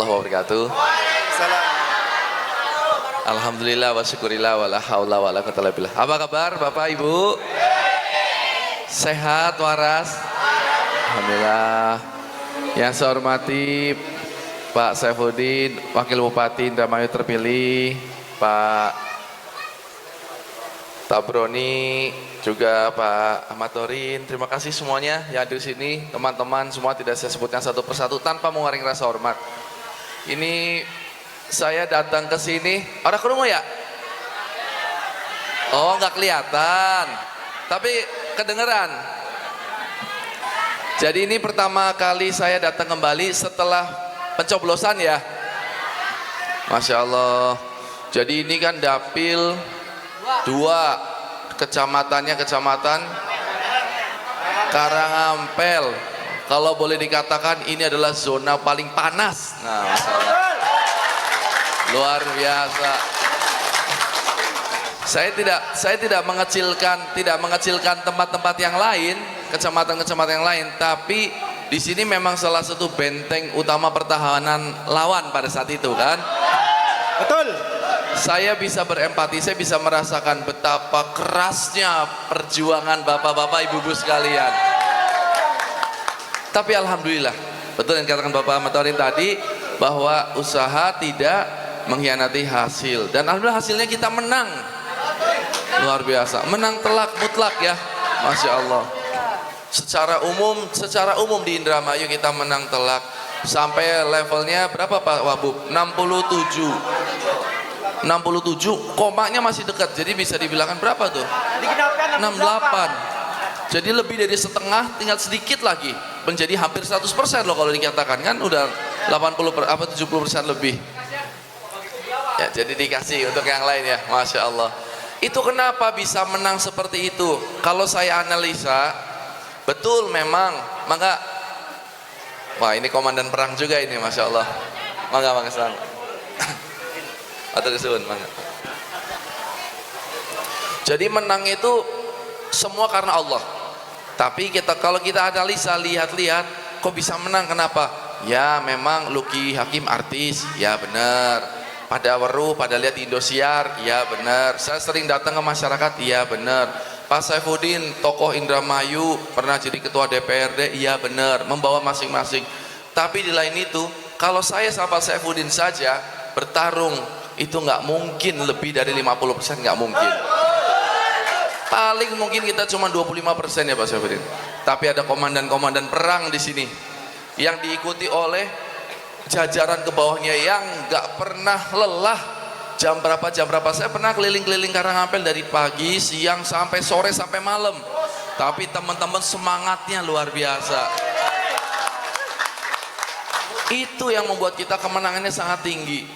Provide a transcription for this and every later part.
wabarakatuh. Alhamdulillah wa syukurillah wa la haula wa la quwwata illa billah. Apa kabar Bapak Ibu? Sehat waras? Alhamdulillah. Yang saya hormati Pak Saifuddin, Wakil Bupati Indramayu terpilih, Pak Tabroni, juga Pak Ahmad Torin. Terima kasih semuanya yang hadir di sini, teman-teman semua tidak saya sebutkan satu persatu tanpa mengurangi rasa hormat. Ini saya datang ke sini, orang kerumuh ya? Oh, nggak kelihatan, tapi kedengeran. Jadi ini pertama kali saya datang kembali setelah pencoblosan ya. Masya Allah. Jadi ini kan dapil 2, kecamatannya kecamatan Karangampel. Kalau boleh dikatakan ini adalah zona paling panas. Nah, masalah. Luar biasa. Saya tidak mengecilkan tempat-tempat yang lain, kecamatan-kecamatan yang lain, tapi di sini memang salah satu benteng utama pertahanan lawan pada saat itu kan. Betul. Saya bisa berempati, saya bisa merasakan betapa kerasnya perjuangan bapak-bapak, ibu-ibu sekalian. Tapi alhamdulillah, betul yang dikatakan Bapak Ahmad Torin tadi, bahwa usaha tidak mengkhianati hasil, dan alhamdulillah hasilnya kita menang. Luar biasa, menang telak mutlak ya, Masya Allah. Secara umum di Indramayu kita menang telak sampai levelnya berapa Pak Wabub? 67, komanya masih dekat, jadi bisa dibilangkan berapa tuh? 68. Jadi lebih dari setengah, tinggal sedikit lagi menjadi hampir 100% loh kalau dikatakan, kan udah 70% lebih. Ya, jadi dikasih untuk yang lain ya, Masya Allah. Itu kenapa bisa menang seperti itu? Kalau saya analisa, betul memang, maka, wah ini komandan perang juga ini, Masya Allah. Mangga selang. Atau disuun, mangga. Jadi menang itu semua karena Allah. Tapi kalau kita analisa, lihat-lihat, kok bisa menang, kenapa? Ya memang Luki Hakim artis, ya benar. Pada Weruh, pada lihat di Indosiar, ya benar. Saya sering datang ke masyarakat, ya benar. Pak Saifuddin, tokoh Indramayu, pernah jadi ketua DPRD, ya benar. Membawa masing-masing. Tapi di lain itu, kalau saya sama Pak Saifuddin saja bertarung, itu nggak mungkin lebih dari 50%, nggak mungkin. Paling mungkin kita cuma 25% ya Pak Saifuddin. Tapi ada komandan-komandan perang di sini yang diikuti oleh jajaran ke bawahnya yang nggak pernah lelah. Jam berapa saya pernah keliling-keliling Karangampel dari pagi, siang, sampai sore, sampai malam. Tapi teman-teman semangatnya luar biasa. Itu yang membuat kita kemenangannya sangat tinggi.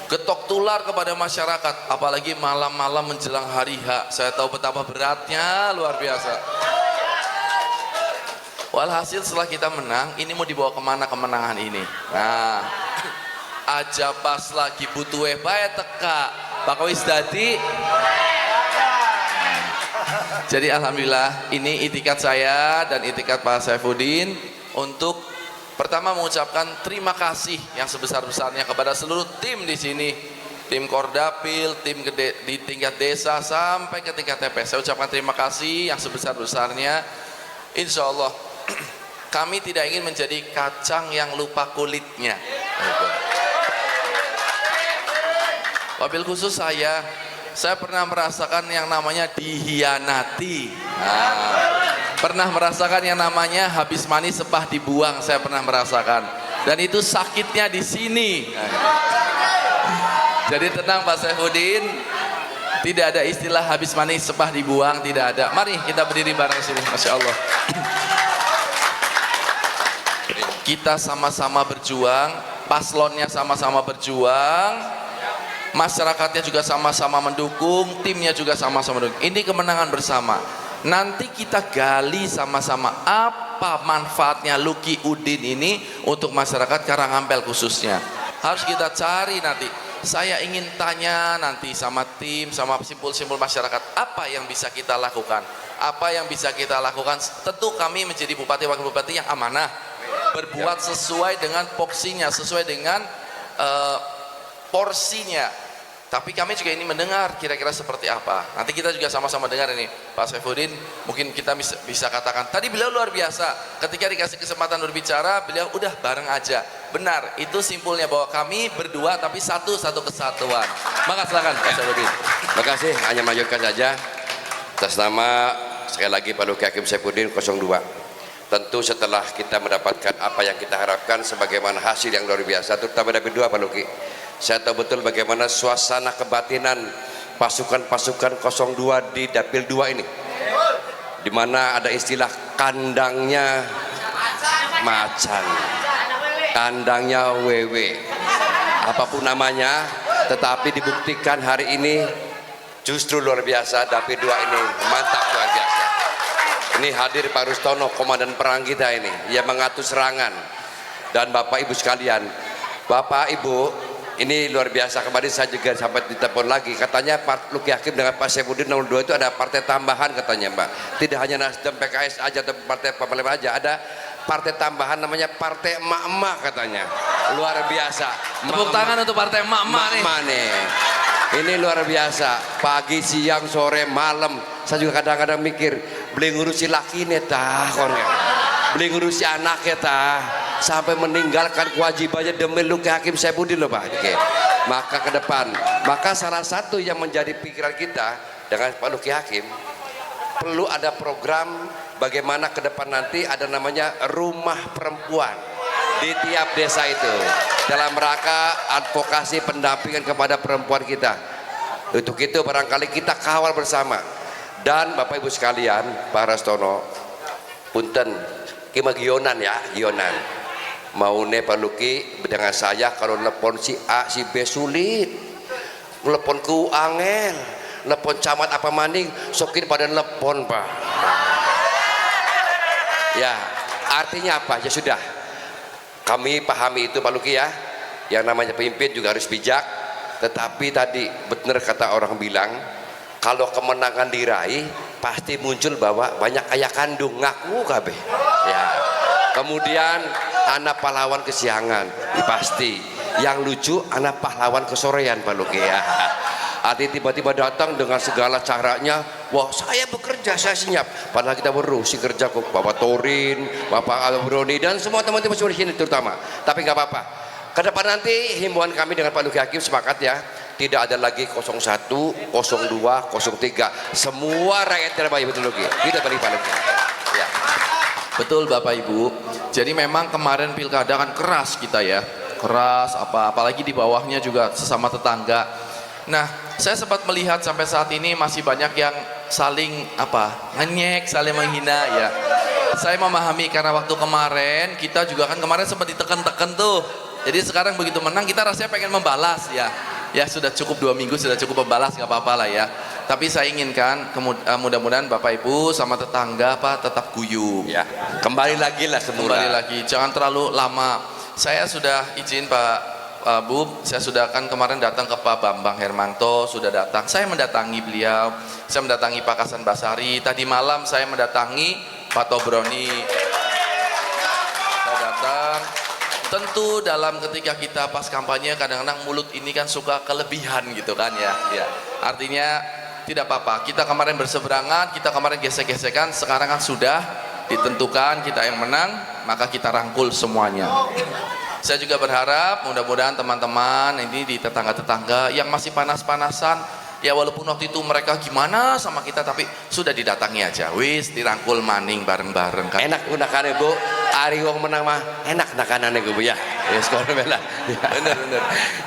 Getok tular kepada masyarakat, apalagi malam-malam menjelang hari H. Saya tahu betapa beratnya, luar biasa. Walhasil setelah kita menang, ini mau dibawa kemana kemenangan ini? Nah, aja pas lagi butuh bae teka Pak Wis dadi. Jadi alhamdulillah ini itikat saya dan itikat Pak Saifuddin untuk pertama mengucapkan terima kasih yang sebesar-besarnya kepada seluruh tim di sini, tim Kordapil, tim di tingkat desa sampai ke tingkat TPS. Saya ucapkan terima kasih yang sebesar-besarnya. Insya Allah kami tidak ingin menjadi kacang yang lupa kulitnya. Wabil khusus saya pernah merasakan yang namanya dihianati. Pernah merasakan yang namanya habis manis sepah dibuang, saya pernah merasakan. Dan itu sakitnya di sini. Jadi tenang Pak Saifuddin, tidak ada istilah habis manis sepah dibuang, tidak ada. Mari kita berdiri bareng sini, Masya Allah. Kita sama-sama berjuang, paslonnya sama-sama berjuang, masyarakatnya juga sama-sama mendukung, timnya juga sama-sama mendukung. Ini kemenangan bersama. Nanti kita gali sama-sama apa manfaatnya Luki Udin ini untuk masyarakat Karangampel khususnya. Harus kita cari nanti. Saya ingin tanya nanti sama tim, sama simpul-simpul masyarakat, apa yang bisa kita lakukan? Apa yang bisa kita lakukan? Tentu kami menjadi bupati, wakil bupati yang amanah. berbuat sesuai dengan porsinya, sesuai dengan eh, porsinya. Tapi kami juga ini mendengar kira-kira seperti apa. Nanti kita juga sama-sama dengar ini Pak Saifuddin, mungkin kita bisa katakan tadi beliau luar biasa, ketika dikasih kesempatan berbicara beliau udah bareng aja. Benar, itu simpulnya bahwa kami berdua tapi satu kesatuan. Maka silakan Pak Saifuddin. Terima kasih, hanya melanjutkan saja atas nama sekali lagi Pak Luki Hakim Saifuddin 02. Tentu setelah kita mendapatkan apa yang kita harapkan sebagaimana hasil yang luar biasa, terutama dari dua Pak Luki, saya tahu betul bagaimana suasana kebatinan pasukan-pasukan 02 di Dapil 2 ini, di mana ada istilah kandangnya macan, kandangnya wewe, apapun namanya, tetapi dibuktikan hari ini justru luar biasa. Dapil 2 ini mantap, luar biasa. Ini hadir Pak Rustono, komandan perang kita ini, yang mengatur serangan. Dan Bapak Ibu sekalian, Bapak Ibu, ini luar biasa. Kemarin saya juga sampai ditelepon lagi, katanya Pak Luki Hakim dengan Pak Saifuddin 02 itu ada partai tambahan katanya Mbak. Tidak hanya Nasdem, PKS aja atau partai apa aja, ada partai tambahan namanya partai emak-emak katanya. Luar biasa. Tepuk tangan untuk partai emak-emak nih. Ini luar biasa. Pagi, siang, sore, malam. Saya juga kadang-kadang mikir, beli ngurusi laki nih tah, beli ngurusi anaknya tah, sampai meninggalkan kewajibannya demi Luki Hakim Saifuddin loh Pak. Oke. Maka ke depan, maka salah satu yang menjadi pikiran kita dengan Pak Luki Hakim, perlu ada program bagaimana ke depan nanti ada namanya rumah perempuan di tiap desa itu, dalam rangka advokasi pendampingan kepada perempuan kita. Untuk itu barangkali kita kawal bersama. Dan Bapak Ibu sekalian, Pak Rastono, punten kima gionan ya, gionan mau ne Pak Luki dengan saya, kalau telepon si A si B sulit, telepon ku angel, telepon camat apa maning sokin pada telepon Pak. Ya artinya apa, ya sudah, kami pahami itu Pak Luki ya, yang namanya pemimpin juga harus bijak. Tetapi tadi benar kata orang bilang, kalau kemenangan diraih pasti muncul bahwa banyak ayah kandung ngaku kabeh ya. Kemudian anak pahlawan kesiangan pasti, yang lucu anak pahlawan kesorean Pak Luki ya. Arti tiba-tiba datang dengan segala caranya, wah saya bekerja, saya senyap, padahal kita berusaha kerja kok, Bapak Torin, Bapak Albroni dan semua teman-teman di sini terutama. Tapi nggak apa-apa, ke depan nanti himbauan kami dengan Pak Luki Hakim sepakat ya, tidak ada lagi 01, 02, 03, semua rakyat terbaik. Betul Luki, kita beri Pak Luki ya. Betul Bapak Ibu. Jadi memang kemarin pilkada kan keras kita ya, keras apalagi di bawahnya juga sesama tetangga. Nah saya sempat melihat sampai saat ini masih banyak yang saling ngenyek, saling menghina ya. Saya memahami karena waktu kemarin kita juga kan kemarin sempat ditekan-tekan tuh. Jadi sekarang begitu menang kita rasanya pengen membalas ya. Ya sudah cukup 2 minggu, sudah cukup membalas, nggak apa-apa lah ya. Tapi saya inginkan mudah-mudahan Bapak Ibu sama tetangga tetap guyup ya. Kembali lagi lah semula. Kembali lagi, jangan terlalu lama. Saya sudah izin Pak Bu, saya sudah kan kemarin datang ke Pak Bambang Hermanto, sudah datang. Saya mendatangi beliau, saya mendatangi Pak Hasan Basari. Tadi malam saya mendatangi Pak Tobroni. Saya datang. Tentu dalam ketika kita pas kampanye kadang-kadang mulut ini kan suka kelebihan gitu kan ya. Artinya tidak apa-apa, kita kemarin berseberangan, kita kemarin gesek-gesekan, sekarang kan sudah ditentukan kita yang menang, maka kita rangkul semuanya. Saya juga berharap mudah-mudahan teman-teman ini di tetangga-tetangga yang masih panas-panasan, ya walaupun waktu itu mereka gimana sama kita, tapi sudah didatangi aja, wis dirangkul maning bareng-bareng kan. Enak gunakan Bu, ari wong menang mah enak nakanane Bu ya. Ya sekolah bela. Bener.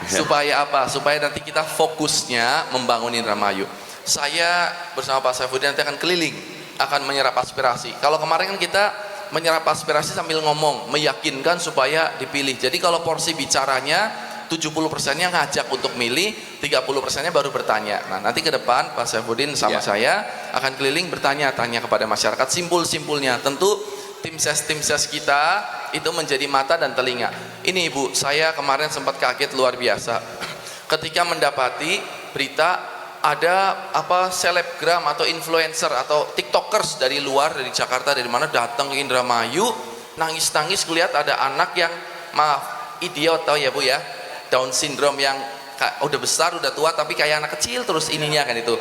Supaya apa? Supaya nanti kita fokusnya membangun Indramayu. Saya bersama Pak Saifuddin nanti akan keliling, akan menyerap aspirasi. Kalau kemarin kan kita menyerap aspirasi sambil ngomong, meyakinkan supaya dipilih. Jadi kalau porsi bicaranya 70%-nya ngajak untuk milih, 30%-nya baru bertanya. Nah nanti ke depan Pak Saifuddin sama saya akan keliling bertanya-tanya kepada masyarakat simpul-simpulnya. Tentu tim ses kita itu menjadi mata dan telinga. Ini Ibu, saya kemarin sempat kaget luar biasa ketika mendapati berita ada selebgram atau influencer atau tiktokers dari luar, dari Jakarta, dari mana datang ke Indramayu nangis-nangis kulihat ada anak yang maaf idiot tau ya Bu ya, Down syndrome yang udah besar udah tua tapi kayak anak kecil terus ininya kan itu,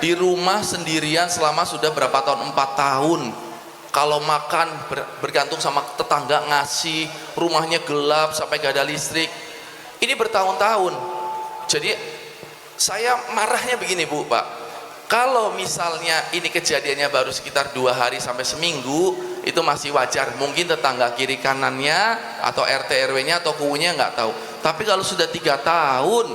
di rumah sendirian selama sudah berapa tahun, 4 tahun. Kalau makan bergantung sama tetangga ngasih, rumahnya gelap sampai gak ada listrik, ini bertahun-tahun. Jadi saya marahnya begini Bu Pak, kalau misalnya ini kejadiannya baru sekitar 2 hari sampai seminggu itu masih wajar, mungkin tetangga kiri kanannya atau RT RW nya atau kuunya nggak tahu. Tapi kalau sudah 3 tahun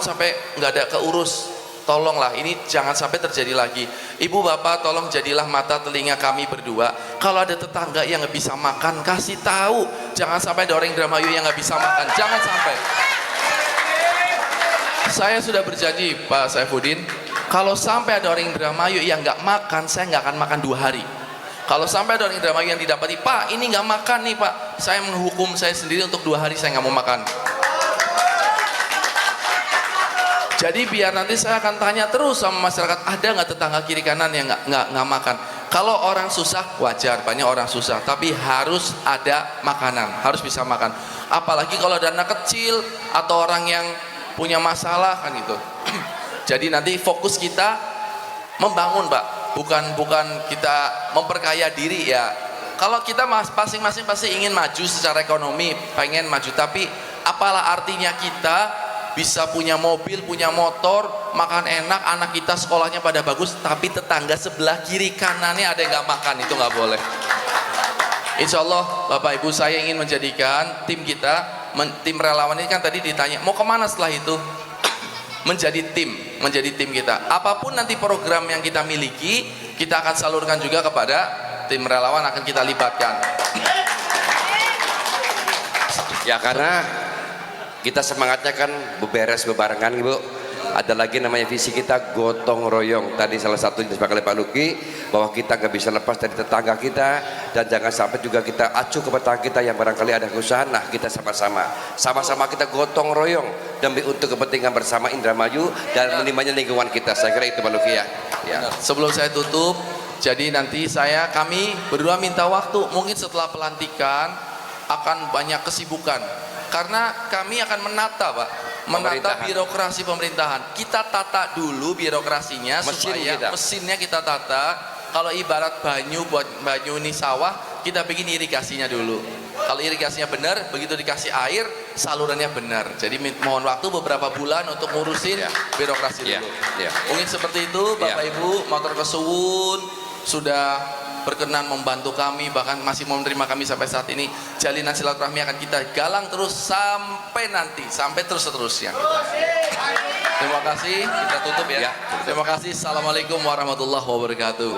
sampai nggak ada keurus, tolonglah ini jangan sampai terjadi lagi. Ibu bapak tolong jadilah mata telinga kami berdua, kalau ada tetangga yang nggak bisa makan kasih tahu, jangan sampai ada orang Indramayu yang nggak bisa makan, jangan sampai. Saya sudah berjanji Pak Saifuddin, kalau sampai ada orang Indramayu yang nggak makan, saya nggak akan makan 2 hari. Kalau sampai ada orang Indramayu yang didapati, Pak ini nggak makan nih Pak, saya menghukum saya sendiri untuk 2 hari saya nggak mau makan. Jadi biar nanti saya akan tanya terus sama masyarakat, ada nggak tetangga kiri kanan yang nggak makan. Kalau orang susah wajar, banyak orang susah, tapi harus ada makanan, harus bisa makan. Apalagi kalau ada anak kecil atau orang yang punya masalah kan gitu. Jadi nanti fokus kita membangun Pak, bukan kita memperkaya diri ya. Kalau kita masing-masing pasti ingin maju secara ekonomi, pengen maju, tapi apalah artinya kita bisa punya mobil, punya motor, makan enak, anak kita sekolahnya pada bagus, tapi tetangga sebelah kiri kanannya ada yang nggak makan, itu nggak boleh. Insya Allah Bapak Ibu, saya ingin menjadikan tim kita, tim relawan ini kan tadi ditanya mau kemana setelah itu, menjadi tim kita. Apapun nanti program yang kita miliki, kita akan salurkan juga kepada tim relawan, akan kita libatkan. Ya karena kita semangatnya kan beberes bebarengan Ibu. Ada lagi namanya visi kita gotong royong. Tadi salah satu yang disepakati Pak Luki bahwa kita nggak bisa lepas dari tetangga kita, dan jangan sampai juga kita acuh ke tetangga kita yang barangkali ada kesusahan. Nah kita sama-sama kita gotong royong demi untuk kepentingan bersama Indramayu dan menimanya lingkungan kita. Saya kira itu Pak Luki ya. Sebelum saya tutup, jadi nanti kami berdua minta waktu, mungkin setelah pelantikan akan banyak kesibukan. Karena kami akan menata birokrasi pemerintahan. Kita tata dulu birokrasinya supaya mesinnya kita tata. Kalau ibarat banyu, buat banyu ini sawah, kita bikin irigasinya dulu. Kalau irigasinya benar, begitu dikasih air, salurannya benar. Jadi mohon waktu beberapa bulan untuk ngurusin birokrasi dulu. Mungkin seperti itu Bapak Ibu, matur kesuwun sudah berkenan membantu kami, bahkan masih mau menerima kami sampai saat ini. Jalinan silaturahmi akan kita galang terus sampai nanti, sampai terus-terusnya. Terima kasih, kita tutup ya. Terima kasih. Assalamualaikum warahmatullahi wabarakatuh.